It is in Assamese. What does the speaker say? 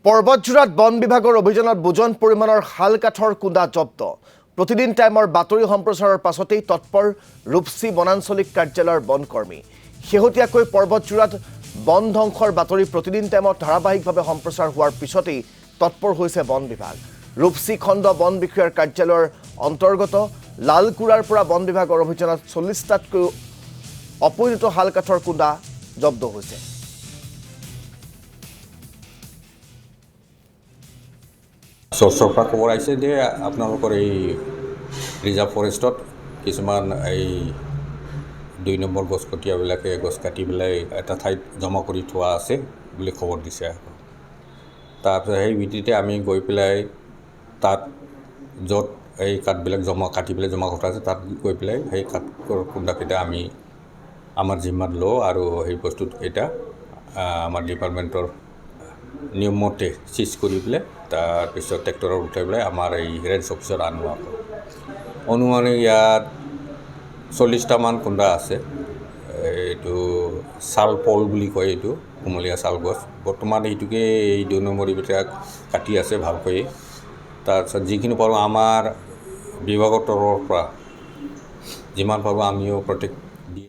পৰ্বতজোৰাত বন বিভাগৰ অভিযানত বুজন পৰিমাণৰ শাল কাঠৰ কুঁডা জব্দ। প্ৰতিদিন টাইমৰ বাতৰি সম্প্ৰচাৰৰ পাছতেই তৎপৰ ৰূপসী বনাঞ্চলিক কাৰ্যালয়ৰ বনকৰ্মী। শেহতীয়াকৈ পৰ্বতজোৰাত বন ধ্বংসৰ বাতৰি প্ৰতিদিন টাইমত ধাৰাবাহিকভাৱে সম্প্ৰচাৰ হোৱাৰ পিছতেই তৎপৰ হৈছে বন বিভাগ। ৰূপসী খণ্ড বন বিষয়াৰ কাৰ্যালয়ৰ অন্তৰ্গত লালকুৰাৰ পৰা বন বিভাগৰ অভিযানত ৪০টাতকৈও অপৰিণত শাল কাঠৰ কুঁডা জব্দ হৈছে। চ'ৰ্চৰ পৰা খবৰ আহিছে যে আপোনালোকৰ এই ৰিজাৰ্ভ ফৰেষ্টত কিছুমান এই ২ নম্বৰ গছ কটীয়াবিলাকে গছ কাটি পেলাই এটা ঠাইত জমা কৰি থোৱা আছে বুলি খবৰ দিছে। তাৰপিছত সেই ভিত্তিতে আমি গৈ পেলাই তাত য'ত এই কাঠবিলাক কাটি পেলাই জমা কৰা আছে তাত গৈ পেলাই সেই কাঠৰ কুঁডাকেইটা আমি আমাৰ জিম্মাত লওঁ আৰু সেই বস্তুকেইটা আমাৰ ডিপাৰ্টমেণ্টৰ নিয়মমতে চিজ কৰি পেলাই তাৰপিছত ট্ৰেক্টৰত উঠাই পেলাই আমাৰ এই ৰেঞ্জ অফিচত আনোৱা হয়। অনুমানে ইয়াত ৪০টামান কুঁডা আছে। এইটো ছাল পল বুলি কয়, এইটো কুমলীয়া ছাল গছ। বৰ্তমান এইটোকে এই ২ নম্বৰ এইবিলাক কাটি আছে ভালকৈ। তাৰপিছত যিখিনি পাৰোঁ আমাৰ বিভাগৰ তৰফৰ পৰা যিমান পাৰোঁ আমিও প্ৰত্যেক